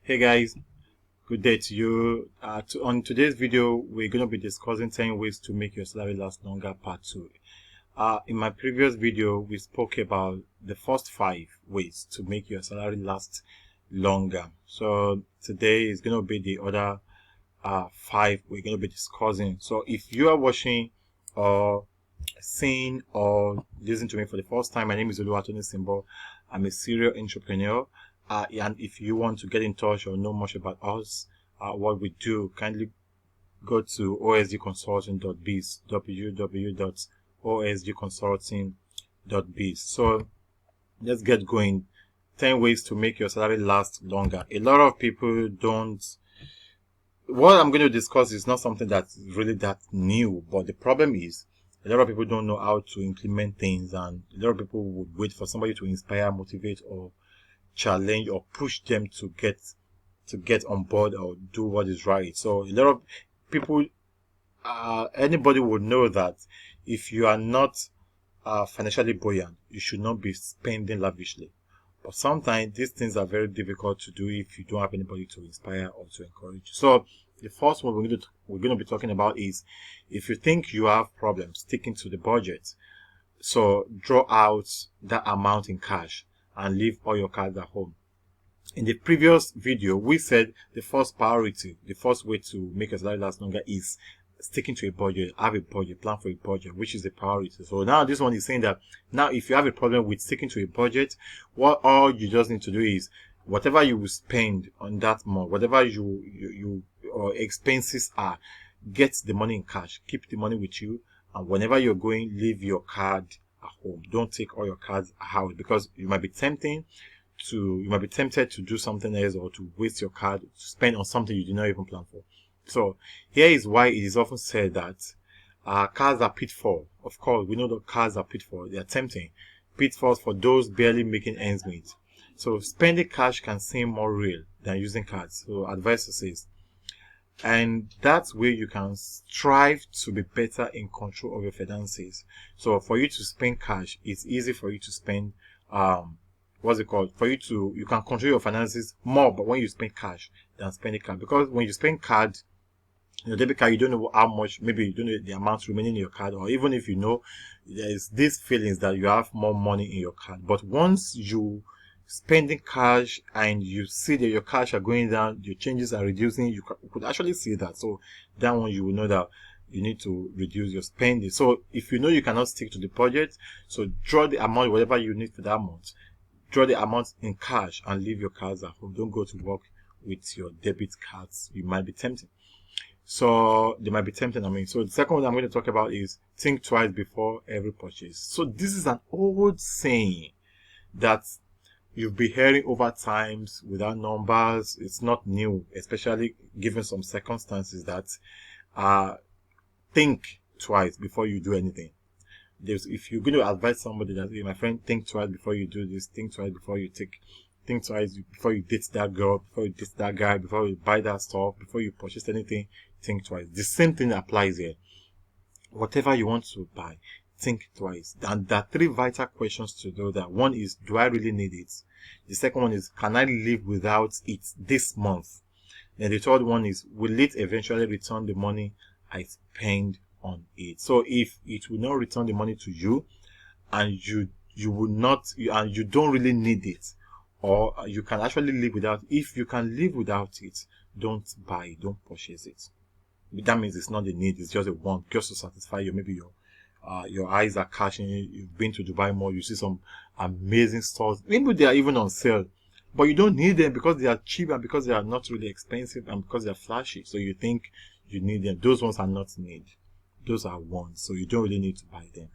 Hey guys, good day to you. On today's video, we're going to be discussing 10 ways to make your salary last longer, part 2. In my previous video, we spoke about the first 5 ways to make your salary last longer. So today is going to be the other 5 we're going to be discussing. So if you are watching or seeing or listening to me for the first time, my name is Oluwatoni Simbo. I'm a serial entrepreneur. And if you want to get in touch or know much about us, what we do, kindly go to osdconsulting.biz, www.osdconsulting.biz. So let's get going. 10 ways to make your salary last longer. A lot of people don't. What I'm going to discuss is not something that's really that new, but the problem is a lot of people don't know how to implement things, and a lot of people would wait for somebody to inspire, motivate, or challenge or push them to get on board or do what is right. So a lot of people, anybody would know that if you are not financially buoyant, you should not be spending lavishly. But sometimes these things are very difficult to do if you don't have anybody to inspire or to encourage. So the first one we're going to be talking about is, if you think you have problems sticking to the budget, so draw out that amount in cash and leave all your cards at home. In the previous video, we said the first priority, the first way to make your salary last longer is sticking to a budget. Have a budget, plan for a budget, which is the priority. So now this one is saying that now if you have a problem with sticking to a budget, what all you just need to do is whatever you will spend on that month, whatever you or expenses are, get the money in cash, keep the money with you, and whenever you're going, leave your card at home. Don't take all your cards out, because you might be tempted to do something else or to waste your card to spend on something you did not even plan for. So here is why it is often said that cards are pitfall. Of course, we know that cards are pitfall. They are tempting. Pitfalls for those barely making ends meet. So spending cash can seem more real than using cards. So advisor says, and that's where you can strive to be better in control of your finances. So for you to spend cash, it's easy for you to spend you can control your finances more, but when you spend cash than spending card, because when you spend card, your debit card, you don't know how much, maybe you don't know the amount remaining in your card, or even if you know, there's these feelings that you have more money in your card. But once you spending cash and you see that your cash are going down, your changes are reducing, you could actually see that. So that one, you will know that you need to reduce your spending. So if you know you cannot stick to the budget, so draw the amount, whatever you need for that month, draw the amount in cash and leave your cards at home. Don't go to work with your debit cards. You might be tempted. So they might be tempting. So the second one I'm going to talk about is think twice before every purchase. So this is an old saying that you've been hearing over times without numbers. It's not new, especially given some circumstances that think twice before you do anything. If you're going to advise somebody that, hey, my friend, think twice before you do this, think twice before you think twice before you date that girl, before you date that guy, before you buy that stuff, before you purchase anything, think twice. The same thing applies here. Whatever you want to buy, think twice. And there are 3 vital questions to do that. One is, do I really need it? The second one is, can I live without it this month? And the third one is, will it eventually return the money I spend on it? So if it will not return the money to you, and you don't really need it, or you can actually live without, if you can live without it, don't buy it, don't purchase it. That means it's not a need, it's just a want, just to satisfy you. Maybe your eyes are catching it. You've been to Dubai Mall, you see some amazing stores, maybe they are even on sale, but you don't need them because they are cheap and because they are not really expensive and because they are flashy. So you think you need them. Those ones are not need. Those are wants. So you don't really need to buy them.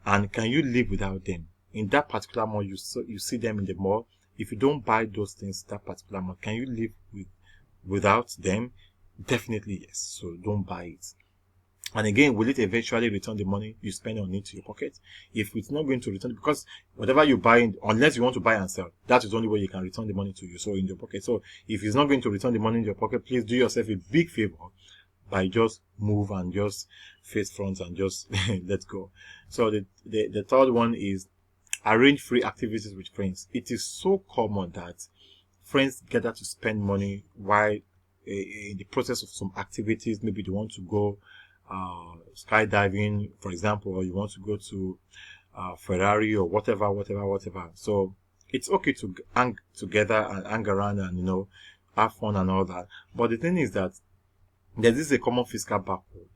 And can you live without them? In that particular mall, you see them in the mall. If you don't buy those things, that particular mall, can you live without them? Definitely yes. So don't buy it. And again, will it eventually return the money you spend on it to your pocket? If it's not going to return, because whatever you buy, unless you want to buy and sell, that is the only way you can return the money to you, so in your pocket. So if it's not going to return the money in your pocket, please do yourself a big favor by just move and just face front and just let go. So the third one is arrange free activities with friends. It is so common that friends gather to spend money while in the process of some activities. Maybe they want to go skydiving, for example, or you want to go to Ferrari or whatever. So it's okay to hang together and hang around and have fun and all that. But the thing is that there is a common fiscal background,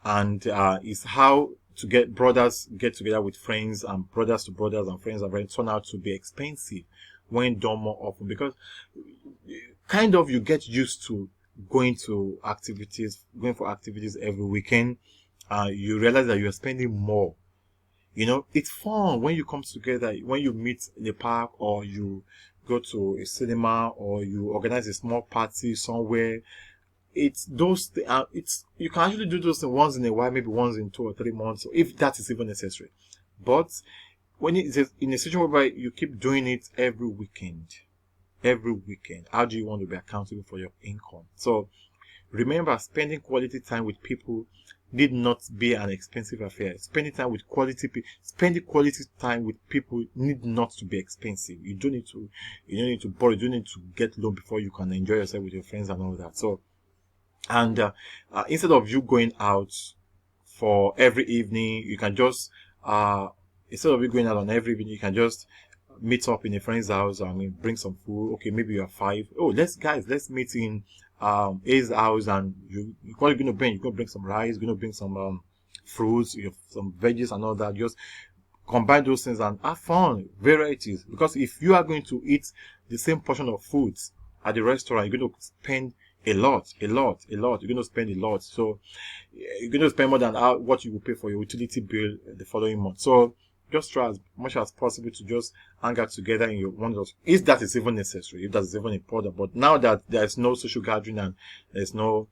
and is how to get brothers get together with friends, and brothers to brothers and friends and friends turn out to be expensive when done more often, because kind of you get used to going for activities every weekend. You realize that you're spending more. It's fun when you come together, when you meet in the park, or you go to a cinema, or you organize a small party somewhere. It's those it's you can actually do those things once in a while, maybe once in 2 or 3 months, if that is even necessary. But when it's in a situation whereby you keep doing it every weekend, how do you want to be accountable for your income? So remember, spending quality time with people need not be an expensive affair. Spending quality time with people need not to be expensive. You don't need to borrow, you don't need to get loan before you can enjoy yourself with your friends and all that. So, and instead of you going out for every evening, you can just instead of you going out on every evening, you can just meet up in a friend's house. I mean, bring some food. Okay, maybe you are five. Oh, let's meet in A's house, and what you're gonna bring? You're gonna bring some rice. You're gonna bring some fruits, some veggies and all that. Just combine those things and have fun, varieties. Because if you are going to eat the same portion of foods at the restaurant, you're going to spend a lot. You're going to spend a lot. So you're going to spend more than what you will pay for your utility bill the following month. So just try as much as possible to just hang out together in one of those, if that is even necessary, if that is even important. But now that there's no social gathering and there's no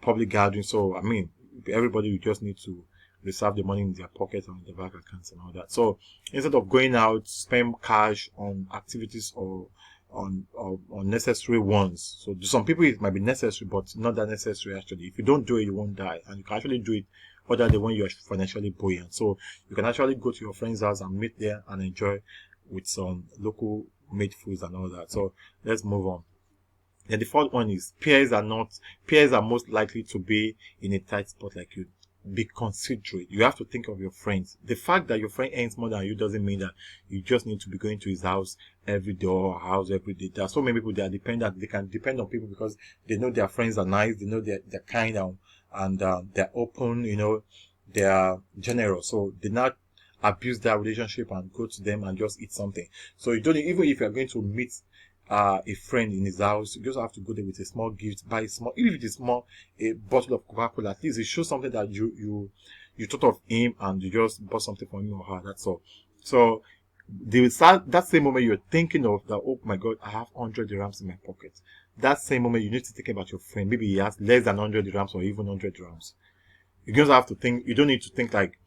public gathering, so I mean, everybody will just need to reserve the money in their pocket or in their bank accounts and all that. So instead of going out, spend cash on activities or on necessary ones. So to some people it might be necessary, but not that necessary actually. If you don't do it, you won't die, and you can actually do it other than when you're financially buoyant. So you can actually go to your friend's house and meet there and enjoy with some local made foods and all that. So let's move on. Then the fourth one is peers are most likely to be in a tight spot like you. Be considerate. You have to think of your friends. The fact that your friend earns more than you doesn't mean that you just need to be going to his house every day or her house every day. There are so many people that are dependent. They can depend on people because they know their friends are nice. They know they're kind and they're open. They are generous. So they not abuse their relationship and go to them and just eat something. So you don't, even if you're going to meet a friend in his house, you just have to go there with a small gift, buy small, even if it is small, a bottle of Coca-Cola. At least it shows something that you thought of him and you just bought something for him or her. That's all. So that same moment you're thinking of that, oh my God, I have 100 dirhams in my pocket. That same moment you need to think about your friend. Maybe he has less than 100 dirhams or even 100 dirhams. You just have to think. You don't need to think like,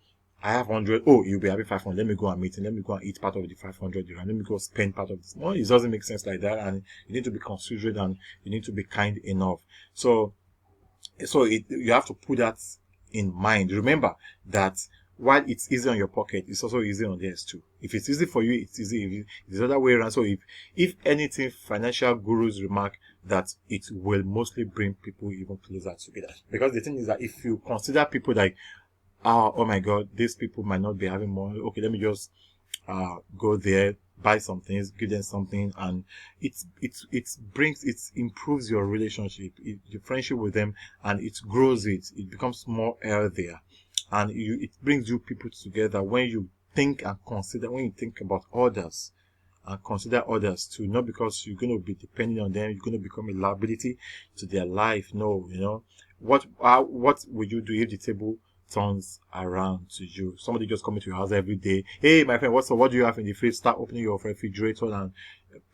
I have 100. Oh, you'll be having 500. Let me go and meet him. Let me go and eat part of the 500 dirham. Let me go spend part of this. No, it doesn't make sense like that. And you need to be considerate and you need to be kind enough. So you have to put that in mind. Remember that while it's easy on your pocket, it's also easy on theirs too. If it's easy for you, it's easy. If it's the other way around. So if anything, financial gurus remark that it will mostly bring people even closer together. Because the thing is that if you consider people like, oh my God, these people might not be having money. Okay, let me just go there, buy some things, give them something, and it improves your relationship, your friendship with them, and it grows it. It becomes more healthier, and it brings you people together when you think about others. And consider others too, not because you're going to be depending on them, you're going to become a liability to their life. No, what will you do if the table turns around to you? Somebody just coming to your house every day. Hey, my friend, what do you have in the fridge? Start opening your refrigerator and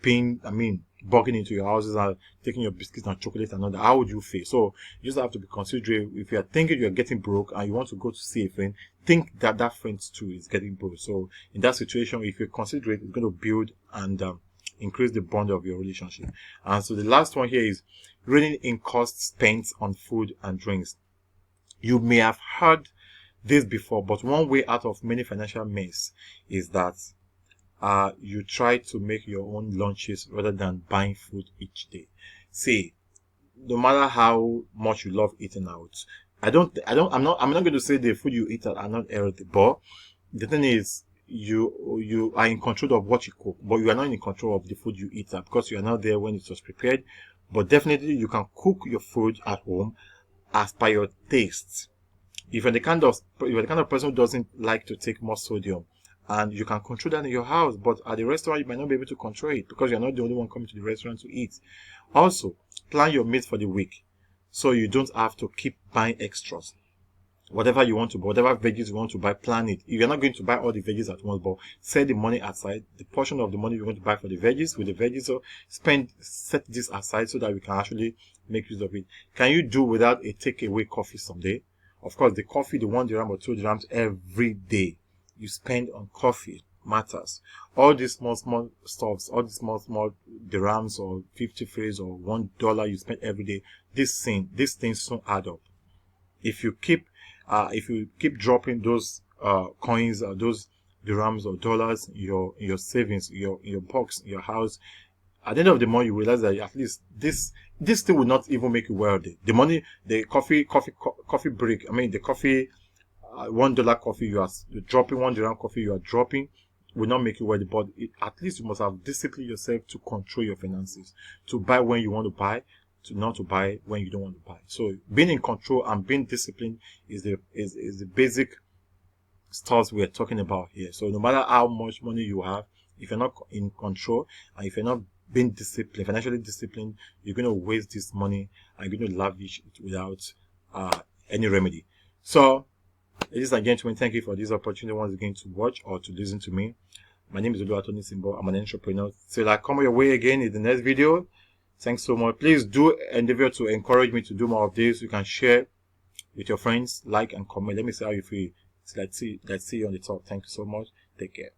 bugging into your houses and taking your biscuits and chocolate and all that. How would you feel? So you just have to be considerate. If you are thinking you're getting broke and you want to go to see a friend, think that friend too is getting broke. So in that situation, if you're considerate, it's going to build and increase the bond of your relationship. And so the last one here is reading in costs spent on food and drinks. You may have heard this before, but one way out of many financial mess is that you try to make your own lunches rather than buying food each day. See, no matter how much you love eating out, I'm not going to say the food you eat out are not healthy, but the thing is, you are in control of what you cook, but you are not in control of the food you eat out because you are not there when it was prepared. But definitely, you can cook your food at home as per your taste. If you're the kind of person who doesn't like to take more sodium, and you can control that in your house, but at the restaurant you might not be able to control it because you're not the only one coming to the restaurant to eat. Also, plan your meals for the week so you don't have to keep buying extras. Whatever you want to buy, whatever veggies you want to buy, plan it. If you're not going to buy all the veggies at once, but set the money aside, the portion of the money you're going to buy for the veggies, with the veggies, so set this aside so that we can actually make use of it. Can you do without a takeaway coffee someday? Of course, the coffee, the 1 dirham or 2 dirhams every day you spend on coffee matters. All these small stuffs, all these small dirhams or 50 phrase or $1 you spend every day, these things soon add up. If you keep dropping those coins or those dirhams or dollars in your savings, your box, your house, at the end of the month you realize that at least this thing will not even make you wealthy. The money, the coffee break, I mean the coffee, $1 coffee you're dropping, 1 dirham coffee you are dropping will not make you wealthy, but at least you must have disciplined yourself to control your finances, to buy when you want to buy, to not to buy when you don't want to buy. So being in control and being disciplined is the basic stuff we're talking about here. So no matter how much money you have, if you're not in control and if you're not being disciplined, financially disciplined, you're going to waste this money and you're going to lavish it without any remedy. So, ladies and gentlemen, thank you for this opportunity once again to watch or to listen to me. My name is Oluwatoni Simbo. I'm an entrepreneur. Till I come your way again in the next video. Thanks so much. Please do endeavor to encourage me to do more of this. You can share with your friends, like and comment. Let me see how you feel. Let's see you on the top. Thank you so much. Take care.